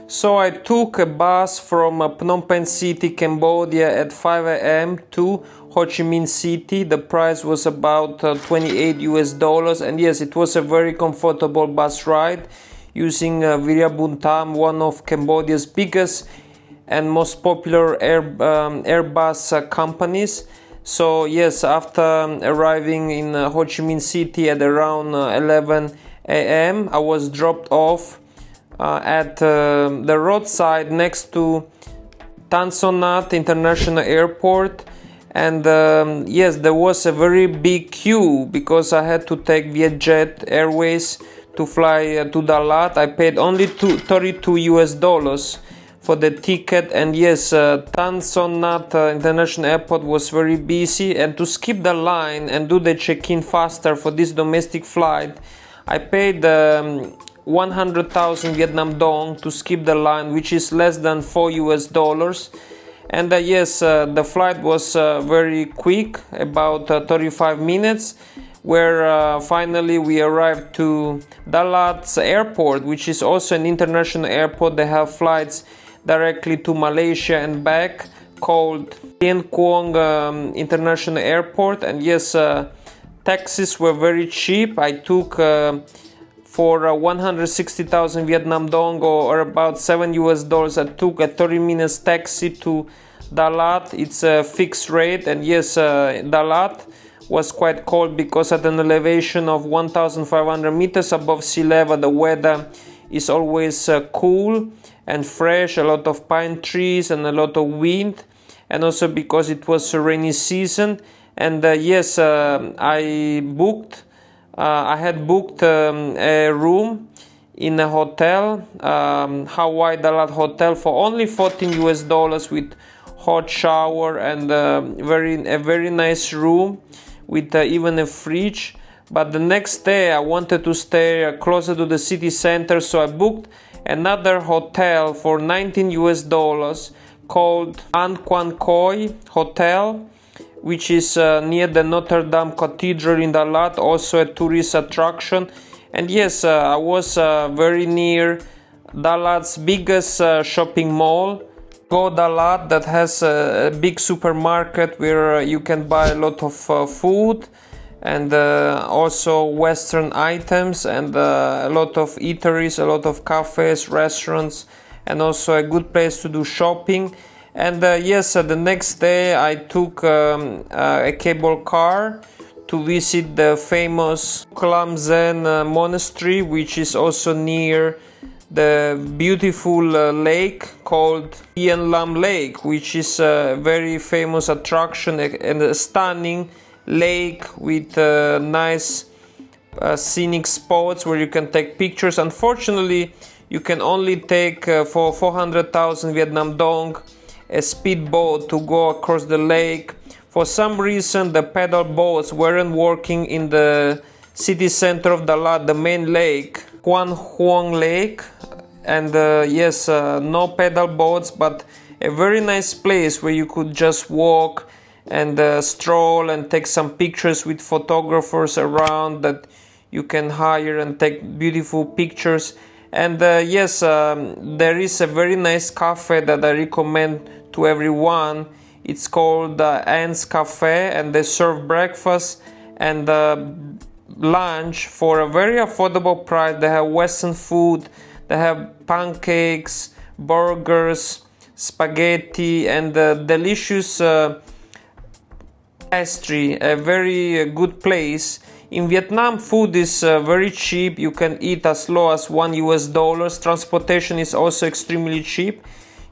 So I took a bus from Phnom Penh City, Cambodia at 5 a.m. to Ho Chi Minh City. The price was about 28 US dollars, and yes, it was a very comfortable bus ride using Viriabuntam, one of Cambodia's biggest and most popular Airbus companies. So yes, after arriving in Ho Chi Minh City at around 11 a.m., I was dropped off at the roadside next to Tan Son Nhat International Airport, and yes, there was a very big queue because I had to take Vietjet Airways to fly to Dalat. I paid only 32 US dollars for the ticket, and yes, Tan Son Nhat International Airport was very busy, and to skip the line and do the check-in faster for this domestic flight, I paid 100,000 Vietnam dong to skip the line, which is less than 4 US dollars. And yes, the flight was very quick, about 35 minutes, where finally we arrived to Dalat's airport, which is also an international airport. They have flights directly to Malaysia and back, called Dien Quang International Airport. And yes, taxis were very cheap. I took for 160,000 Vietnam dong, or about 7 US dollars, I took a 30 minutes taxi to Dalat. It's a fixed rate, and yes, Dalat was quite cold because at an elevation of 1,500 meters above sea level, the weather is always cool and fresh, a lot of pine trees and a lot of wind, and also because it was a rainy season. And yes, I had booked a room in a hotel, Hawaii Dalat Hotel, for only 14 US dollars with hot shower and a very nice room with even a fridge. But the next day I wanted to stay closer to the city center, so I booked another hotel for 19 US dollars called An Quan Khoi Hotel, which is near the Notre Dame Cathedral in Dalat, also a tourist attraction. And yes, I was very near Dalat's biggest shopping mall, Go Dalat, that has a big supermarket where you can buy a lot of food and also Western items, and a lot of eateries, a lot of cafes, restaurants, and also a good place to do shopping. And yes, the next day I took a cable car to visit the famous Klam Zen monastery, which is also near the beautiful lake called Yen Lam Lake, which is a very famous attraction and a stunning lake with nice scenic spots where you can take pictures. Unfortunately, you can only take for 400,000 Vietnam dong a speedboat to go across the lake. For some reason, the paddle boats weren't working in the city center of Dalat, the main lake, Quan Huong Lake. And yes, no paddle boats, but a very nice place where you could just walk and stroll and take some pictures with photographers around that you can hire and take beautiful pictures. And yes, there is a very nice cafe that I recommend to everyone. It's called Ant's Cafe, and they serve breakfast and lunch for a very affordable price. They have Western food, they have pancakes, burgers, spaghetti, and delicious pastry. A very good place. In Vietnam, food is very cheap. You can eat as low as 1 US dollars. Transportation is also extremely cheap.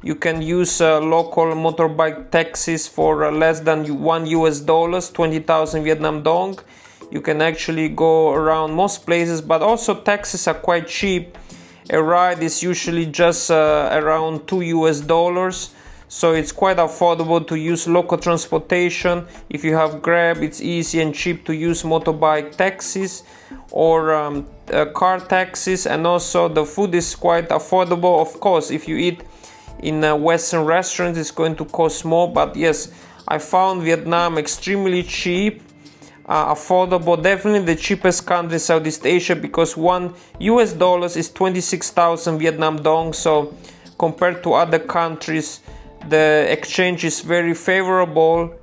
You can use local motorbike taxis for less than 1 US dollars, 20,000 Vietnam dong. You can actually go around most places, but also taxis are quite cheap. A ride is usually just around 2 US dollars. So it's quite affordable to use local transportation. If you have Grab, it's easy and cheap to use motorbike taxis or car taxis. And also the food is quite affordable. Of course, if you eat in Western restaurants, it's going to cost more. But yes, I found Vietnam extremely cheap. affordable. Definitely the cheapest country in Southeast Asia, because $1 is 26,000 Vietnam dong. So compared to other countries, the exchange is very favorable.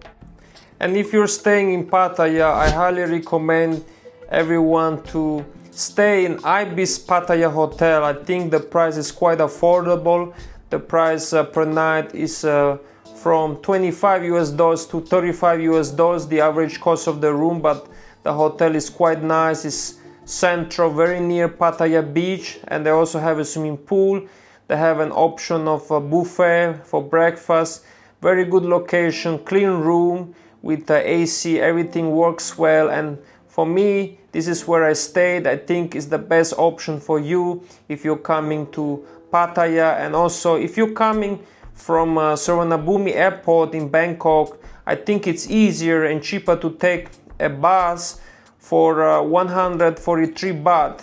And if you're staying in Pattaya, I highly recommend everyone to stay in Ibis Pattaya Hotel. I think the price is quite affordable. The price per night is from $25 to $35, the average cost of the room, but the hotel is quite nice. It's central, very near Pattaya beach, and they also have a swimming pool. They have an option of a buffet for breakfast. Very good location, clean room with the AC, everything works well. And for me, this is where I stayed. I think it's the best option for you if you're coming to Pattaya. And also if you're coming from Suvarnabhumi airport in Bangkok, I think it's easier and cheaper to take a bus for 143 baht.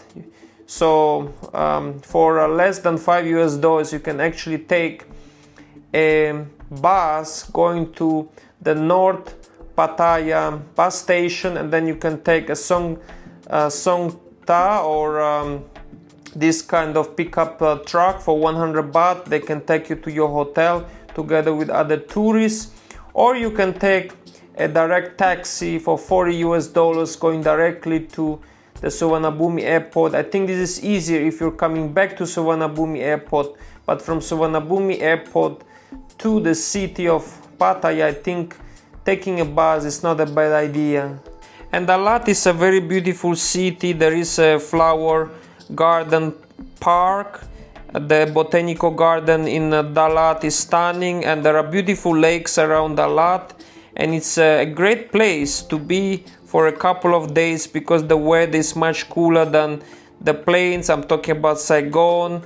So for less than $5, you can actually take a bus going to the North Pattaya bus station, and then you can take a Songta or this kind of pickup truck for 100 baht. They can take you to your hotel together with other tourists, or you can take a direct taxi for $40 going directly to the Suvarnabhumi airport. I think this is easier if you're coming back to Suvarnabhumi airport, but from Suvarnabhumi airport to the city of Pattaya, I think taking a bus is not a bad idea. And Dalat is a very beautiful city. There is a flower garden park. The botanical garden in Dalat is stunning, and there are beautiful lakes around Dalat, and it's a great place to be for a couple of days because the weather is much cooler than the plains. I'm talking about Saigon,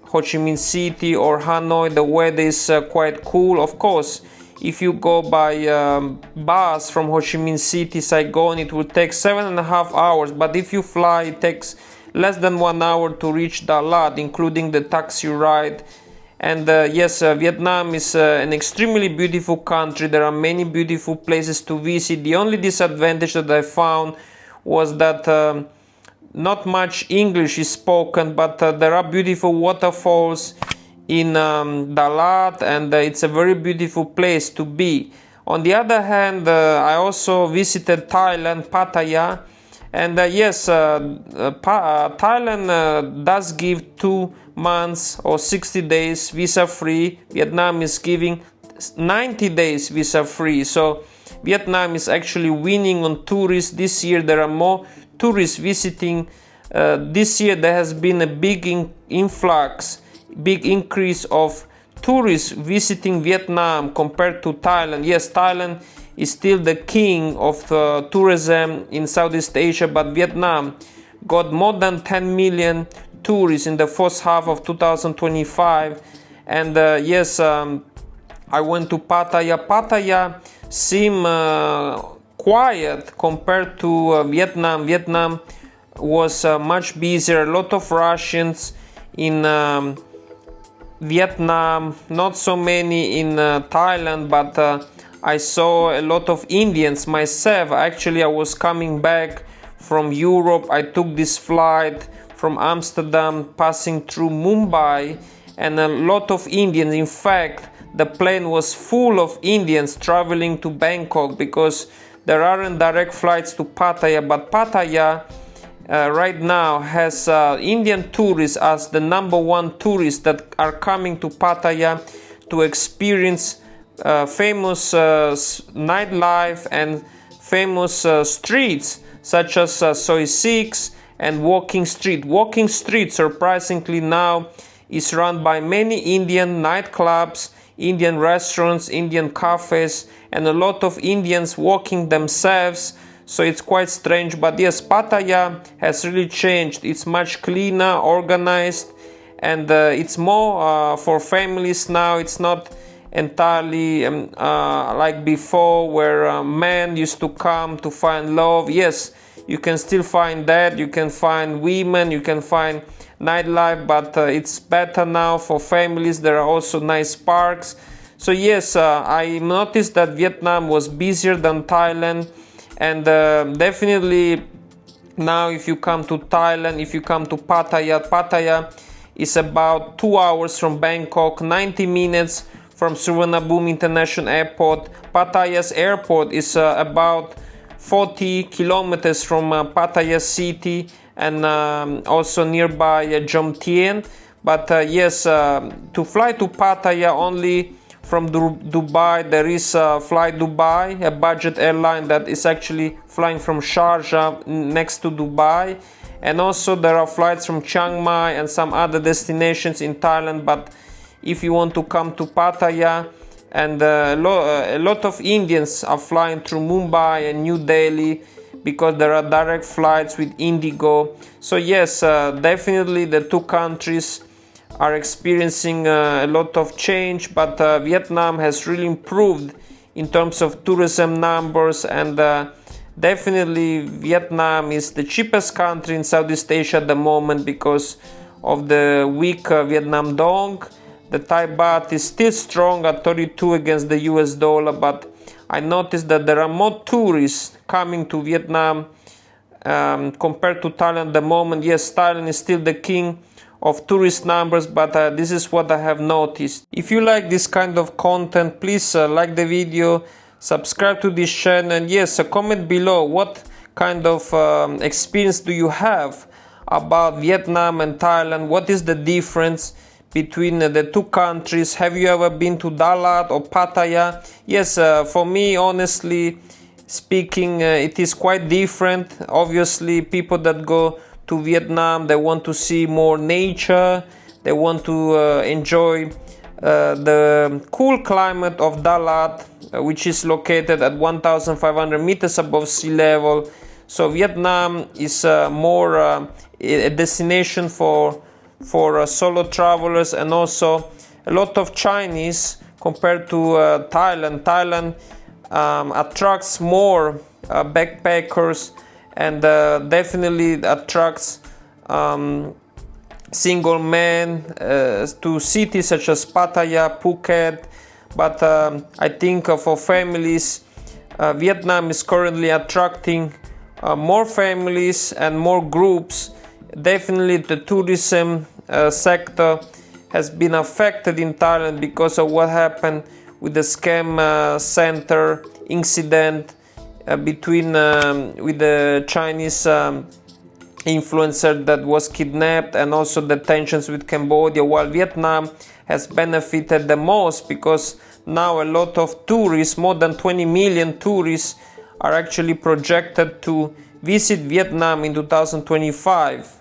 Ho Chi Minh City or Hanoi. The weather is quite cool. Of course, if you go by bus from Ho Chi Minh City, Saigon, it will take 7.5 hours, but if you fly, it takes less than 1 hour to reach Dalat, including the taxi ride. And yes, Vietnam is an extremely beautiful country. There are many beautiful places to visit. The only disadvantage that I found was that not much English is spoken, but there are beautiful waterfalls in Dalat, and it's a very beautiful place to be. On the other hand, I also visited Thailand, Pattaya, and yes, Thailand does give 2 months or 60 days visa free. Vietnam is giving 90 days visa free. So Vietnam is actually winning on tourists. This year there are more tourists visiting. This year there has been a big influx, big increase of tourists visiting Vietnam compared to Thailand. Yes, Thailand is still the king of tourism in Southeast Asia, but Vietnam got more than 10 million tourists in the first half of 2025. And yes, I went to Pattaya. Pattaya seemed quiet compared to Vietnam. Vietnam was much busier. A lot of Russians in Vietnam, not so many in Thailand, but I saw a lot of Indians myself. Actually, I was coming back from Europe. I took this flight from Amsterdam, passing through Mumbai, and a lot of Indians. In fact, the plane was full of Indians traveling to Bangkok because there aren't direct flights to Pattaya, but Pattaya right now has Indian tourists as the #1 tourists that are coming to Pattaya to experience famous nightlife and famous streets such as Soi 6 and Walking Street. Walking Street, surprisingly, now is run by many Indian nightclubs, Indian restaurants, Indian cafes, and a lot of Indians walking themselves. So it's quite strange, but yes, Pattaya has really changed. It's much cleaner, organized, and it's more for families now. It's not entirely like before, where men used to come to find love. Yes, you can still find that. You can find women, you can find nightlife, but it's better now for families. There are also nice parks. So yes, I noticed that Vietnam was busier than Thailand, And definitely now if you come to Thailand, if you come to Pattaya is about 2 hours from Bangkok, 90 minutes from Suvarnabhumi International Airport. Pattaya's airport is about 40 kilometers from Pattaya city, and also nearby Jomtien. But yes, to fly to Pattaya only from Dubai, there is Fly Dubai, a budget airline that is actually flying from Sharjah next to Dubai. And also there are flights from Chiang Mai and some other destinations in Thailand. But if you want to come to Pattaya, and a lot of Indians are flying through Mumbai and New Delhi because there are direct flights with Indigo. So yes, definitely the two countries are experiencing a lot of change, but Vietnam has really improved in terms of tourism numbers, and definitely Vietnam is the cheapest country in Southeast Asia at the moment because of the weak Vietnam dong. The Thai baht is still strong at 32 against the US dollar, but I noticed that there are more tourists coming to Vietnam compared to Thailand at the moment. Yes, Thailand is still the king of tourist numbers, but this is what I have noticed. If you like this kind of content, please like the video, subscribe to this channel, and yes, comment below what kind of experience do you have about Vietnam and Thailand. What is the difference between the two countries? Have you ever been to Dalat or Pattaya? Yes, for me, honestly speaking, it is quite different. Obviously, people that go to Vietnam, they want to see more nature, they want to enjoy the cool climate of Dalat, which is located at 1,500 meters above sea level. So Vietnam is more a destination for solo travelers, and also a lot of Chinese compared to Thailand. Thailand attracts more backpackers, and definitely attracts single men to cities such as Pattaya, Phuket. But I think for families, Vietnam is currently attracting more families and more groups. Definitely the tourism sector has been affected in Thailand because of what happened with the scam center incident between with the Chinese influencer that was kidnapped, and also the tensions with Cambodia, while Vietnam has benefited the most because now a lot of tourists, more than 20 million tourists, are actually projected to visit Vietnam in 2025.